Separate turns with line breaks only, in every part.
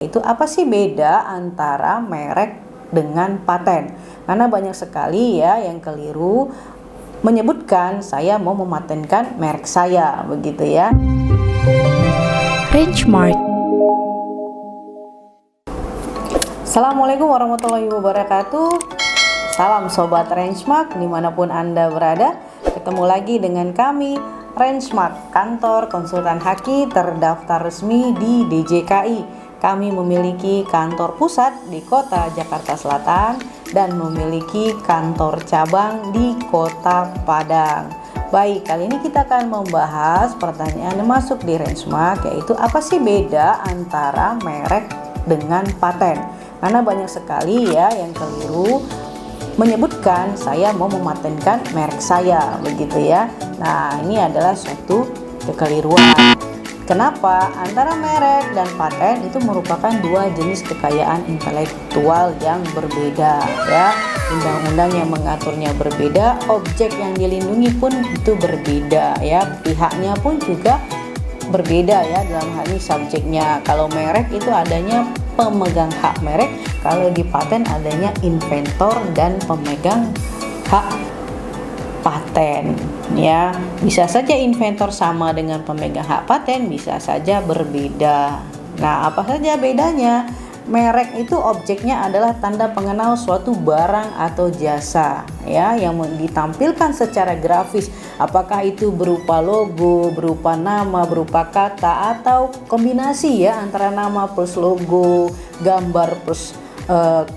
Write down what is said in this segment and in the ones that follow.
Itu apa sih beda antara merek dengan paten? Karena banyak sekali ya yang keliru menyebutkan saya mau mematenkan merek saya, begitu ya.
Rangemark.
Assalamualaikum warahmatullahi wabarakatuh. Salam Sobat Rangemark dimanapun Anda berada. Ketemu lagi dengan kami Rangemark, kantor konsultan haki terdaftar resmi di DJKI. Kami memiliki kantor pusat di kota Jakarta Selatan dan memiliki kantor cabang di kota Padang. Baik, kali ini kita akan membahas pertanyaan yang masuk di Rangemark, yaitu apa sih beda antara merek dengan paten? Karena banyak sekali ya yang keliru menyebutkan saya mau mematenkan merek saya, begitu ya. Nah, ini adalah suatu kekeliruan. Kenapa? Antara merek dan paten itu merupakan dua jenis kekayaan intelektual yang berbeda ya. Undang-undang yang mengaturnya berbeda, objek yang dilindungi pun itu berbeda ya. Pihaknya pun juga berbeda ya, dalam hal ini subjeknya. Kalau merek itu adanya pemegang hak merek, kalau di paten adanya inventor dan pemegang hak paten ya. Bisa saja inventor sama dengan pemegang hak paten, bisa saja berbeda. Nah, apa saja bedanya? Merek itu objeknya adalah tanda pengenal suatu barang atau jasa ya, yang ditampilkan secara grafis, apakah itu berupa logo, berupa nama, berupa kata, atau kombinasi ya antara nama plus logo, gambar plus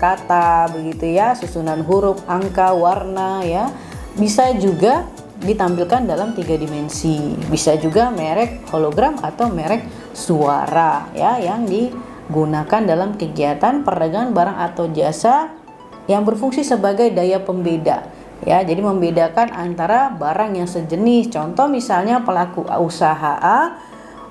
kata, begitu ya, susunan huruf, angka, warna ya. Bisa juga ditampilkan dalam 3 dimensi. Bisa juga merek hologram atau merek suara ya, yang digunakan dalam kegiatan perdagangan barang atau jasa yang berfungsi sebagai daya pembeda ya. Jadi membedakan antara barang yang sejenis. Contoh misalnya pelaku usaha A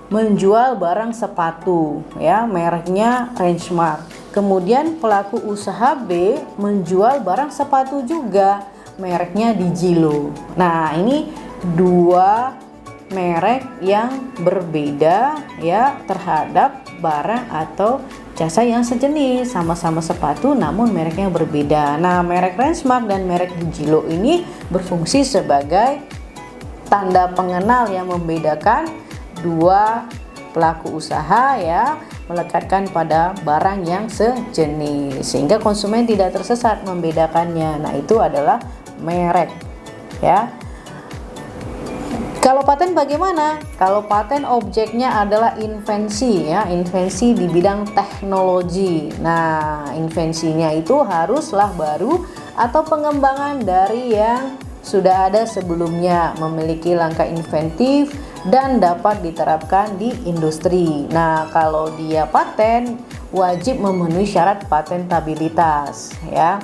menjual barang sepatu ya, mereknya Rangemark. Kemudian pelaku usaha B menjual barang sepatu juga, mereknya Digilo. Nah, ini dua merek yang berbeda ya terhadap barang atau jasa yang sejenis, sama-sama sepatu namun mereknya berbeda. Nah, merek Rangemark dan merek Digilo ini berfungsi sebagai tanda pengenal yang membedakan dua pelaku usaha ya, melekatkan pada barang yang sejenis sehingga konsumen tidak tersesat membedakannya. Nah, itu adalah merek ya. Kalau paten bagaimana? Kalau paten objeknya adalah invensi ya, invensi di bidang teknologi. Nah, invensinya itu haruslah baru atau pengembangan dari yang sudah ada sebelumnya, memiliki langkah inventif dan dapat diterapkan di industri. Nah, kalau dia paten wajib memenuhi syarat patentabilitas ya.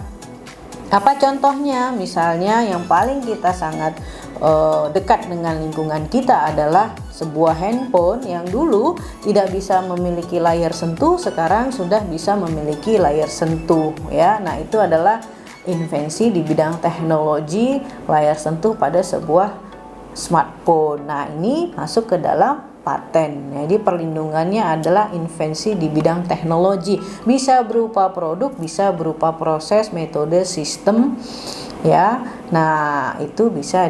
Apa contohnya? Misalnya yang paling kita sangat dekat dengan lingkungan kita adalah sebuah handphone yang dulu tidak bisa memiliki layar sentuh, sekarang sudah bisa memiliki layar sentuh ya. Nah, itu adalah invensi di bidang teknologi layar sentuh pada sebuah smartphone. Nah, ini masuk ke dalam paten. Jadi perlindungannya adalah invensi di bidang teknologi. Bisa berupa produk, bisa berupa proses, metode, sistem ya. Nah, itu bisa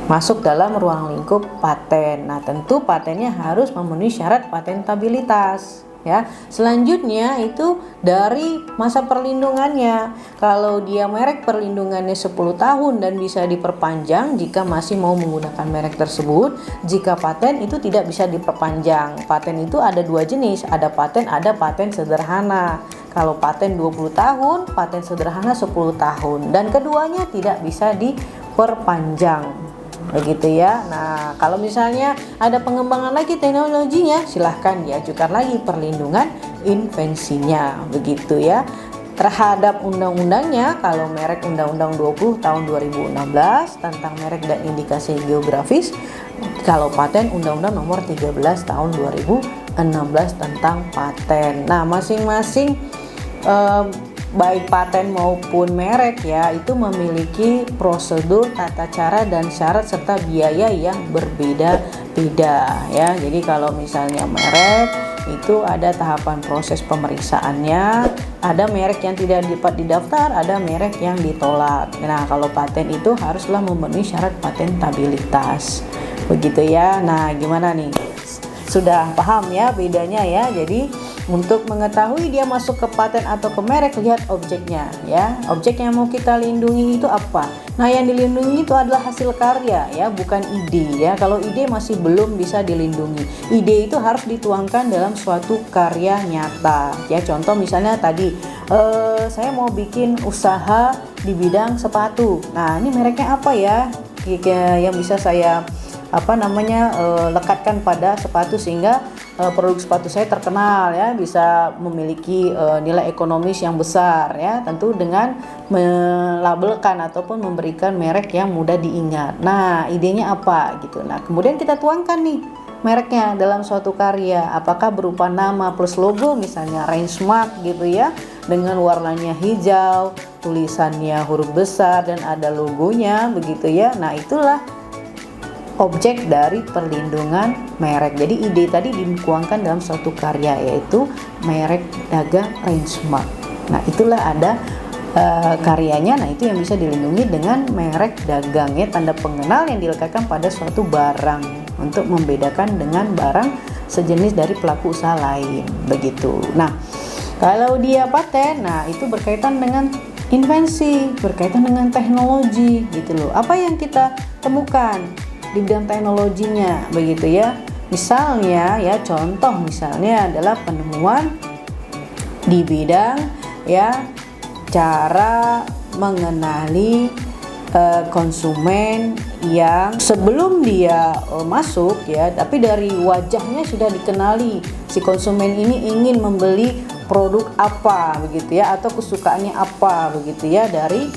masuk dalam ruang lingkup paten. Nah, tentu patennya harus memenuhi syarat patentabilitas ya. Selanjutnya itu dari masa perlindungannya. Kalau dia merek perlindungannya 10 tahun dan bisa diperpanjang jika masih mau menggunakan merek tersebut. Jika paten itu tidak bisa diperpanjang. Paten itu ada dua jenis, ada paten sederhana. Kalau paten 20 tahun, paten sederhana 10 tahun, dan keduanya tidak bisa diperpanjang. Begitu ya. Nah, kalau misalnya ada pengembangan lagi teknologinya, silahkan diajukan lagi perlindungan invensinya, begitu ya. Terhadap undang-undangnya, kalau merek Undang-Undang 20 tahun 2016 tentang merek dan indikasi geografis, kalau paten Undang-Undang nomor 13 tahun 2016 tentang paten. Nah, masing-masing baik paten maupun merek ya, itu memiliki prosedur, tata cara dan syarat serta biaya yang berbeda-beda ya. Jadi kalau misalnya merek itu ada tahapan proses pemeriksaannya, ada merek yang tidak dapat didaftar, ada merek yang ditolak. Nah, kalau paten itu haruslah memenuhi syarat patentabilitas. Begitu ya. Nah, gimana nih? Sudah paham ya bedanya ya? Jadi untuk mengetahui dia masuk ke paten atau ke merek, lihat objeknya ya. Objek yang mau kita lindungi itu apa? Nah, yang dilindungi itu adalah hasil karya ya, bukan ide ya. Kalau ide masih belum bisa dilindungi. Ide itu harus dituangkan dalam suatu karya nyata ya. Contoh misalnya tadi saya mau bikin usaha di bidang sepatu. Nah, ini mereknya apa ya yang bisa saya lekatkan pada sepatu sehingga produk sepatu saya terkenal ya, bisa memiliki nilai ekonomis yang besar ya, tentu dengan melabelkan ataupun memberikan merek yang mudah diingat. Nah, idenya apa gitu. Nah, kemudian kita tuangkan nih mereknya dalam suatu karya, apakah berupa nama plus logo misalnya Rangemark gitu ya, dengan warnanya hijau, tulisannya huruf besar dan ada logonya begitu ya. Nah, itulah objek dari perlindungan merek. Jadi ide tadi dituangkan dalam suatu karya, yaitu merek dagang Rangemark. Nah, itulah ada karyanya. Nah, itu yang bisa dilindungi dengan merek dagang ya, tanda pengenal yang dilekatkan pada suatu barang untuk membedakan dengan barang sejenis dari pelaku usaha lain begitu. Nah, kalau dia paten, nah itu berkaitan dengan invensi, berkaitan dengan teknologi gitu loh. Apa yang kita temukan di bidang teknologinya begitu ya. Misalnya ya, contoh misalnya adalah penemuan di bidang ya cara mengenali konsumen yang sebelum dia masuk ya, tapi dari wajahnya sudah dikenali si konsumen ini ingin membeli produk apa begitu ya, atau kesukaannya apa begitu ya, dari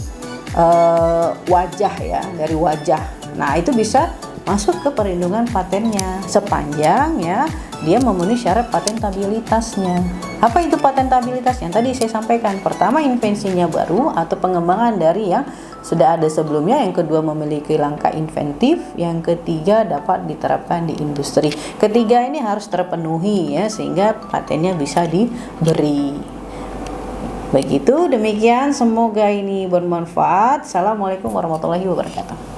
wajah ya, dari wajah. Nah, itu bisa masuk ke perlindungan patennya sepanjang ya dia memenuhi syarat patentabilitasnya. Apa itu patentabilitas? Yang tadi saya sampaikan. Pertama, invensinya baru atau pengembangan dari yang sudah ada sebelumnya. Yang kedua, memiliki langkah inventif. Yang ketiga, dapat diterapkan di industri. Ketiga ini harus terpenuhi ya, sehingga patennya bisa diberi. Begitu, demikian, semoga ini bermanfaat. Assalamualaikum warahmatullahi wabarakatuh.